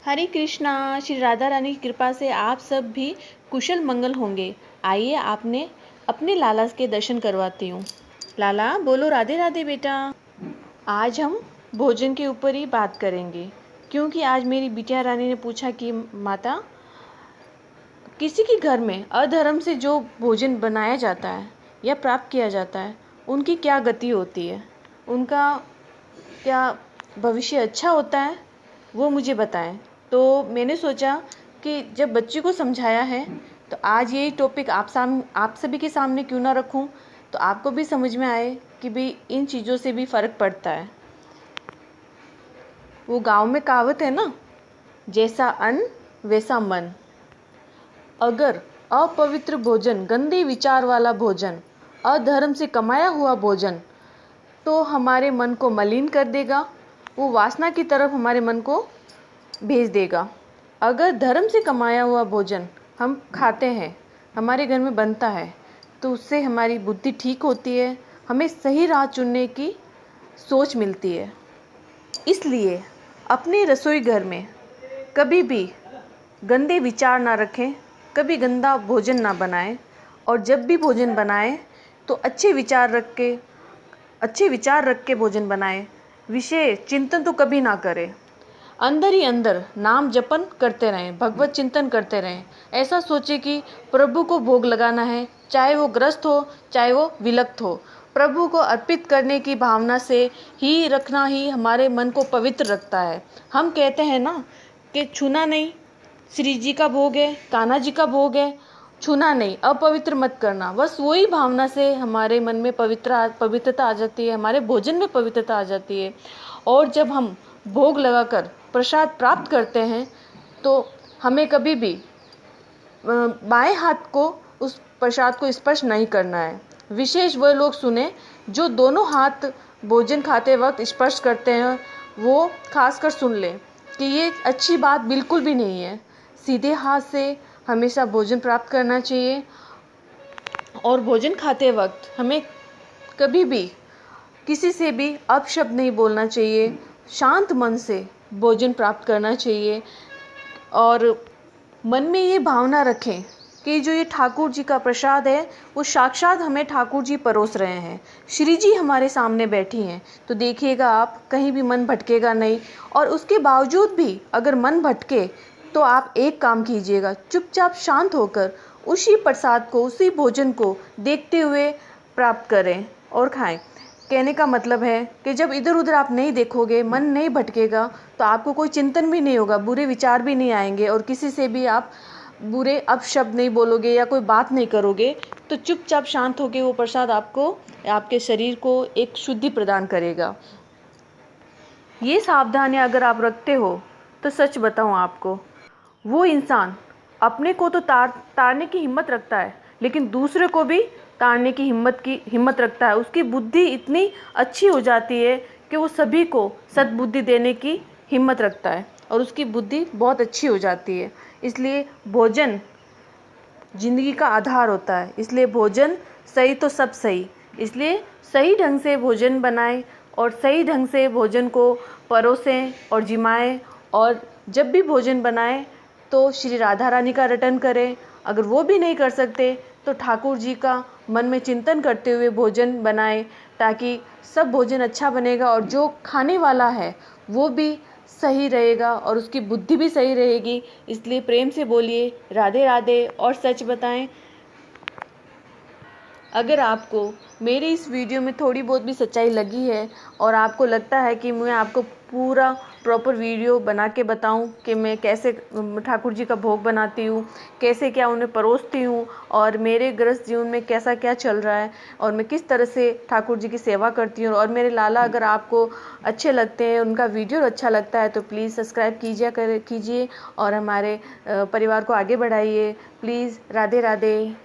हरे कृष्णा। श्री राधा रानी की कृपा से आप सब भी कुशल मंगल होंगे। आइए आपने अपने लाला के दर्शन करवाती हूँ। लाला बोलो राधे राधे बेटा। आज हम भोजन के ऊपर ही बात करेंगे, क्योंकि आज मेरी बिटिया रानी ने पूछा कि माता, किसी के घर में अधर्म से जो भोजन बनाया जाता है या प्राप्त किया जाता है, उनकी क्या गति होती है, उनका क्या भविष्य अच्छा होता है, वो मुझे बताएं। तो मैंने सोचा कि जब बच्ची को समझाया है तो आज यही टॉपिक आप सभी के सामने क्यों ना रखूं, तो आपको भी समझ में आए कि भाई इन चीज़ों से भी फ़र्क पड़ता है। वो गांव में कहावत है ना, जैसा अन्न वैसा मन। अगर अपवित्र भोजन, गंदे विचार वाला भोजन, अधर्म से कमाया हुआ भोजन तो हमारे मन को मलिन कर देगा, वो वासना की तरफ हमारे मन को भेज देगा। अगर धर्म से कमाया हुआ भोजन हम खाते हैं, हमारे घर में बनता है, तो उससे हमारी बुद्धि ठीक होती है, हमें सही राह चुनने की सोच मिलती है। इसलिए अपने रसोई घर में कभी भी गंदे विचार ना रखें, कभी गंदा भोजन ना बनाएं, और जब भी भोजन बनाएं तो अच्छे विचार रख के भोजन बनाएं। विषय चिंतन तो कभी ना करें। अंदर ही अंदर नाम जपन करते रहें, भगवत चिंतन करते रहें। ऐसा सोचे कि प्रभु को भोग लगाना है, चाहे वो ग्रस्त हो चाहे वो विलक्त हो। प्रभु को अर्पित करने की भावना से ही रखना ही हमारे मन को पवित्र रखता है। हम कहते हैं ना कि छूना नहीं, श्री जी का भोग है, कान्हा जी का भोग है, छूना नहीं, अपवित्र मत करना। बस वही भावना से हमारे मन में पवित्रता आ जाती है, हमारे भोजन में पवित्रता आ जाती है। और जब हम भोग लगाकर प्रसाद प्राप्त करते हैं तो हमें कभी भी बाएं हाथ को उस प्रसाद को स्पर्श नहीं करना है। विशेष वह लोग सुने जो दोनों हाथ भोजन खाते वक्त स्पर्श करते हैं, वो खासकर सुन लें कि ये अच्छी बात बिल्कुल भी नहीं है। सीधे हाथ से हमेशा भोजन प्राप्त करना चाहिए, और भोजन खाते वक्त हमें कभी भी किसी से भी अपशब्द नहीं बोलना चाहिए। शांत मन से भोजन प्राप्त करना चाहिए, और मन में ये भावना रखें कि जो ये ठाकुर जी का प्रसाद है वो साक्षात हमें ठाकुर जी परोस रहे हैं। श्री जी हमारे सामने बैठी हैं, तो देखिएगा आप कहीं भी मन भटकेगा नहीं। और उसके बावजूद भी अगर मन भटके तो आप एक काम कीजिएगा, चुपचाप शांत होकर उसी प्रसाद को, उसी भोजन को देखते हुए प्राप्त करें और खाएं। कहने का मतलब है कि जब इधर उधर आप नहीं देखोगे, मन नहीं भटकेगा, तो आपको कोई चिंतन भी नहीं होगा, बुरे विचार भी नहीं आएंगे, और किसी से भी आप बुरे अपशब्द नहीं बोलोगे या कोई बात नहीं करोगे। तो चुपचाप शांत होकर वो प्रसाद आपको, आपके शरीर को एक शुद्धि प्रदान करेगा। ये सावधानियां अगर आप रखते हो तो सच बताऊं आपको, वो इंसान अपने को तो तारने की हिम्मत रखता है, लेकिन दूसरे को भी तारने की हिम्मत रखता है। उसकी बुद्धि इतनी अच्छी हो जाती है कि वो सभी को सद्बुद्धि देने की हिम्मत रखता है, और उसकी बुद्धि बहुत अच्छी हो जाती है। इसलिए भोजन जिंदगी का आधार होता है, इसलिए भोजन सही तो सब सही। इसलिए सही ढंग से भोजन बनाएं और सही ढंग से भोजन को परोसें और जिमाएं। और जब भी भोजन बनाएं तो श्री राधा रानी का रटन करें। अगर वो भी नहीं कर सकते तो ठाकुर जी का मन में चिंतन करते हुए भोजन बनाएं, ताकि सब भोजन अच्छा बनेगा और जो खाने वाला है वो भी सही रहेगा और उसकी बुद्धि भी सही रहेगी। इसलिए प्रेम से बोलिए राधे राधे और सच बताएं। अगर आपको मेरी इस वीडियो में थोड़ी बहुत भी सच्चाई लगी है और आपको लगता है कि मैं आपको पूरा प्रॉपर वीडियो बना के बताऊं कि मैं कैसे ठाकुर जी का भोग बनाती हूँ, कैसे क्या उन्हें परोसती हूँ, और मेरे गृहस्थ जीवन में कैसा क्या चल रहा है, और मैं किस तरह से ठाकुर जी की सेवा करती हूँ, और मेरे लाला अगर आपको अच्छे लगते हैं, उनका वीडियो अच्छा लगता है, तो प्लीज़ सब्सक्राइब कीजिए और हमारे परिवार को आगे बढ़ाइए। प्लीज़ राधे राधे।